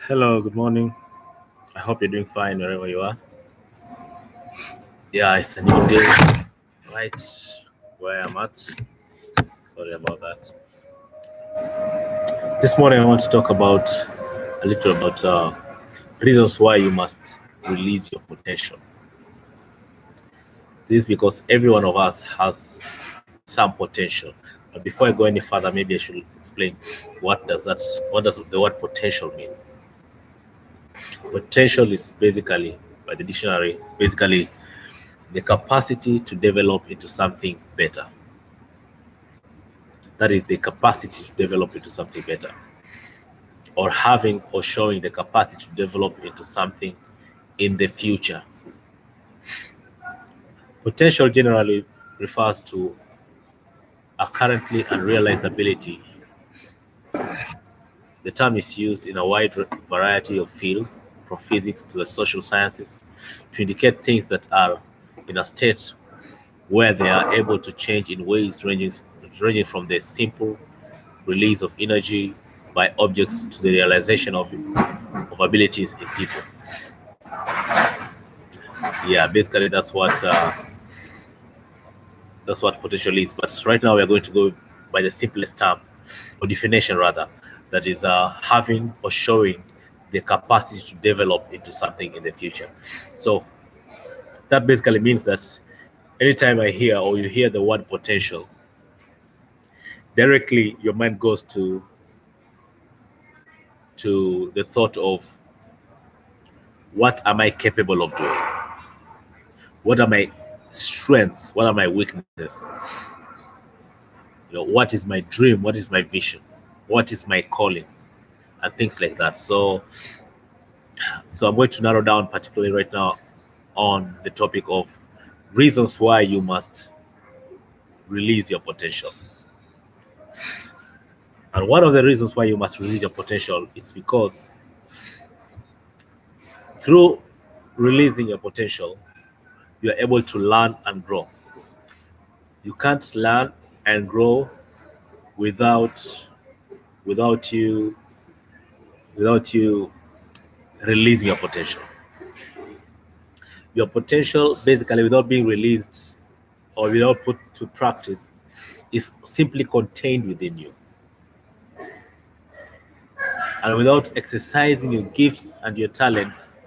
Hello, good morning. I hope you're doing fine wherever you are. Yeah, it's a new day, right where I'm at. Sorry about that. This morning, I want to talk about a little about reasons why you must release your potential. This is because every one of us has some potential. But before I go any further, maybe I should explain what does the word potential mean? Potential is basically, by the dictionary, it's basically the capacity to develop into something better. That is the capacity to develop into something better, or having or showing the capacity to develop into something in the future. Potential generally refers to a currently unrealized ability. The term is used in a wide variety of fields, from physics to the social sciences, to indicate things that are in a state where they are able to change in ways ranging from the simple release of energy by objects to the realization of abilities in people. Yeah, basically that's what potential is. But right now we are going to go by the simplest term or definition rather, that is having or showing the capacity to develop into something in the future. So that basically means that anytime I hear or you hear the word potential, directly your mind goes to the thought of what am I capable of doing? What are my strengths? What are my weaknesses? What is my dream? What is my vision? What is my calling? And things like that. So I'm going to narrow down particularly right now on the topic of reasons why you must release your potential. And one of the reasons why you must release your potential is because through releasing your potential, you are able to learn and grow. You can't learn and grow without without you without you releasing your potential. Your potential, basically, without being released or without put to practice, is simply contained within you. And without exercising your gifts and your talents,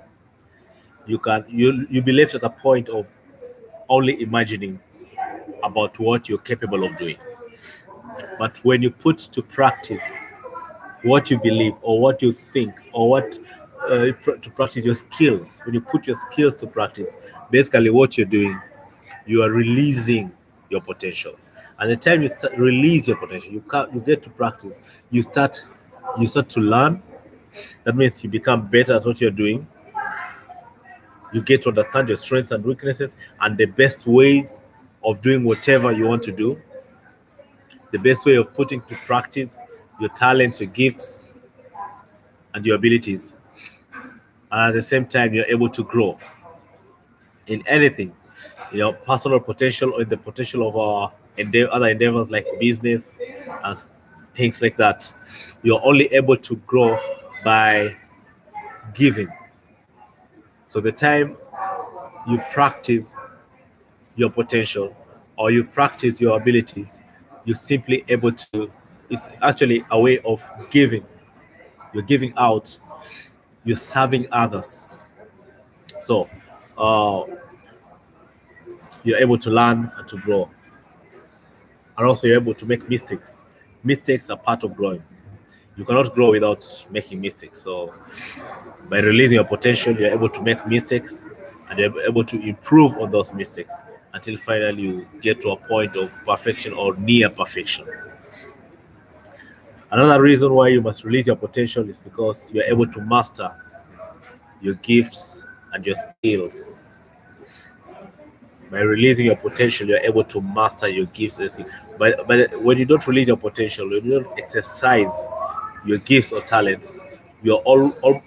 you'll be left at a point of only imagining about what you're capable of doing. But when you put to practice what you believe or what you think or to practice your skills, when you put your skills to practice, basically what you're doing, you are releasing your potential. And the time you release your potential, you get to practice. You start to learn. That means you become better at what you're doing. You get to understand your strengths and weaknesses and the best ways of doing whatever you want to do. The best way of putting to practice your talents, your gifts, and your abilities. And at the same time, you're able to grow in anything, personal potential or the potential of our other endeavors like business and things like that. You're only able to grow by giving. So the time you practice your potential or you practice your abilities, you're simply able to, it's actually a way of giving. You're giving out, you're serving others. So uh, you're able to learn and to grow. And also you're able to make mistakes. Mistakes are part of growing. You cannot grow without making mistakes. So by releasing your potential, you're able to make mistakes and you're able to improve on those mistakes until finally you get to a point of perfection or near perfection. Another reason why you must release your potential is because you're able to master your gifts and your skills. By releasing your potential, you're able to master your gifts. But when you don't release your potential, when you don't exercise your gifts or talents, you're all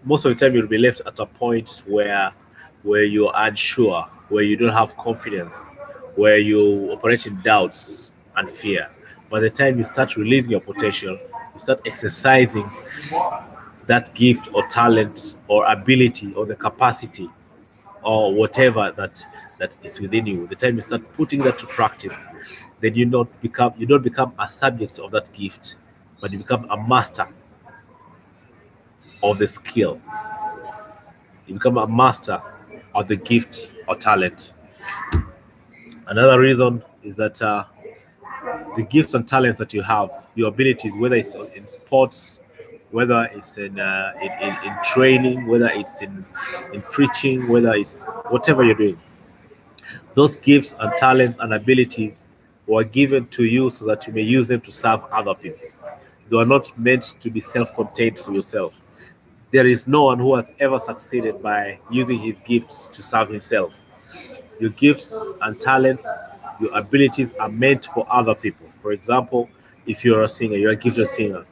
most of the time you'll be left at a point where you're unsure, where you don't have confidence, where you operate in doubts and fear. By the time you start releasing your potential, you start exercising that gift or talent or ability or the capacity or whatever that is within you. The time you start putting that to practice, then you don't become a subject of that gift, but you become a master of the skill. You become a master of the gift or talent. Another reason is that the gifts and talents that you have, your abilities, whether it's in sports, whether it's in training, whether it's in preaching, whether it's whatever you're doing, those gifts and talents and abilities were given to you so that you may use them to serve other people. They are not meant to be self-contained for yourself. There is no one who has ever succeeded by using his gifts to serve himself. Your gifts and talents, your abilities are meant for other people. For example, if you're a singer, you're a gifted singer.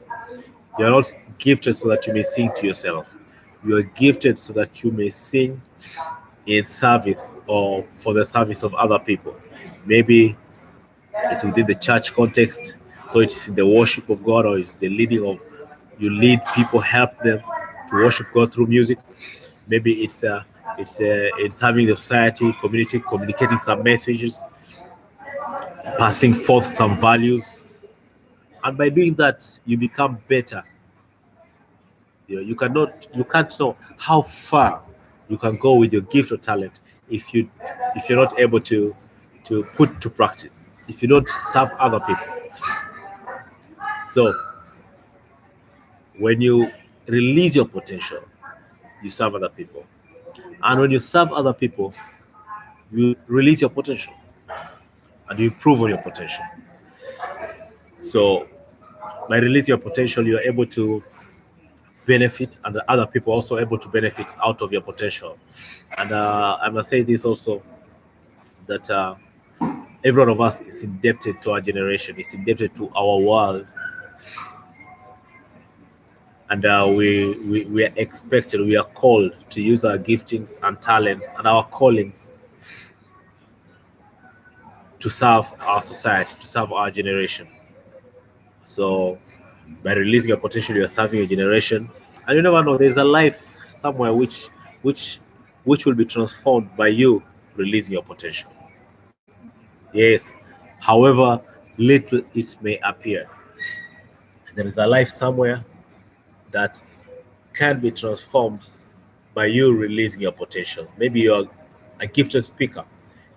You're not gifted so that you may sing to yourself. You are gifted so that you may sing in service or for the service of other people. Maybe it's within the church context, so it's in the worship of God, or it's the leading of you lead people, help them to worship God through music. Maybe it's serving the society, community, communicating some messages, passing forth some values, and by doing that, you become better. You can't know how far you can go with your gift or talent if you're not able to put to practice, if you don't serve other people. So when you release your potential, you serve other people, and when you serve other people, you release your potential and you improve on your potential. So by releasing your potential, you're able to benefit, and the other people are also able to benefit out of your potential. And I must say this also, that every one of us is indebted to our generation, is indebted to our world, and we are expected, we are called to use our giftings and talents and our callings to serve our society, to serve our generation. So by releasing your potential, you are serving your generation, and you never know. There's a life somewhere which which will be transformed by you releasing your potential. Yes, however little it may appear, there is a life somewhere that can be transformed by you releasing your potential. Maybe you're a gifted speaker.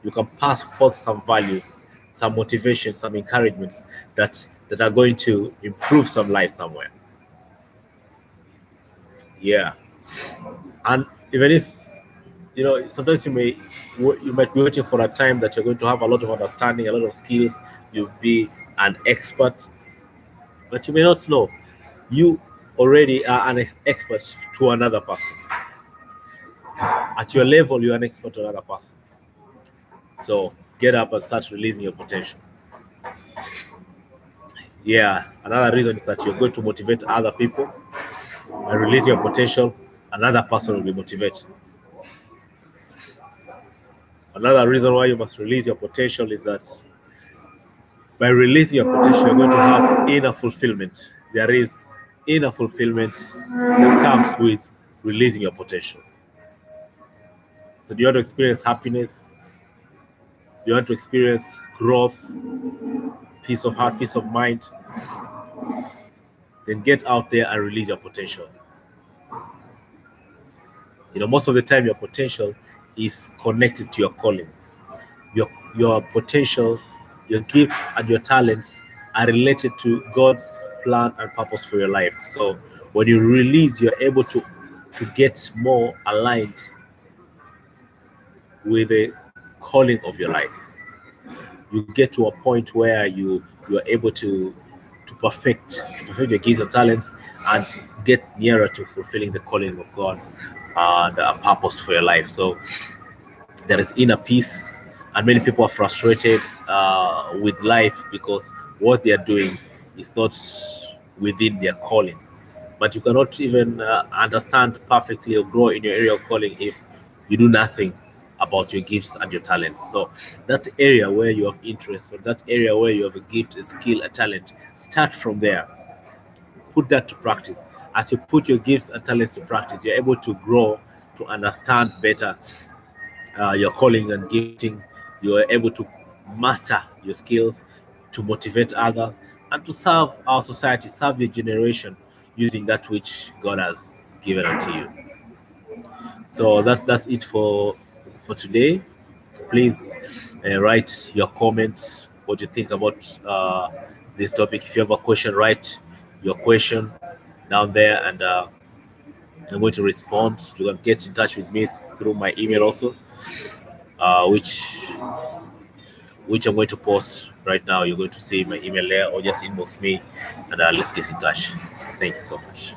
You can pass forth some values, some motivation, some encouragements that are going to improve some life somewhere. Yeah, and even if sometimes you might be waiting for a time that you're going to have a lot of understanding, a lot of skills, you'll be an expert, but you may not know you already are an expert to another person. At your level, you're an expert to another person. So get up and start releasing your potential. Yeah, another reason is that you're going to motivate other people. By releasing your potential, another person will be motivated. Another reason why you must release your potential is that by releasing your potential, you're going to have inner fulfillment. There is inner fulfillment that comes with releasing your potential. So, do you want to experience happiness? Do you want to experience growth, peace of heart, peace of mind? Then get out there and release your potential. Most of the time, your potential is connected to your calling. Your potential, your gifts, and your talents are related to God's plan and purpose for your life. So when you release, you're able to get more aligned with the calling of your life. You get to a point where you are able to perfect your gifts and talents and get nearer to fulfilling the calling of God and a purpose for your life. So there is inner peace, and many people are frustrated with life because what they are doing is not within their calling. But you cannot even understand perfectly or grow in your area of calling if you do nothing about your gifts and your talents. So that area where you have interest, or that area where you have a gift, a skill, a talent, start from there. Put that to practice As you put your gifts and talents to practice, you're able to grow, to understand better your calling and gifting. You are able to master your skills, to motivate others, and to serve our society, serve your generation using that which God has given unto you. So that's it for today. Please write your comments, what you think about this topic. If you have a question, write your question down there, and I'm going to respond. You can get in touch with me through my email also, uh, which which I'm going to post right now. You're going to see my email there, or just inbox me, and let's get in touch. Thank you so much.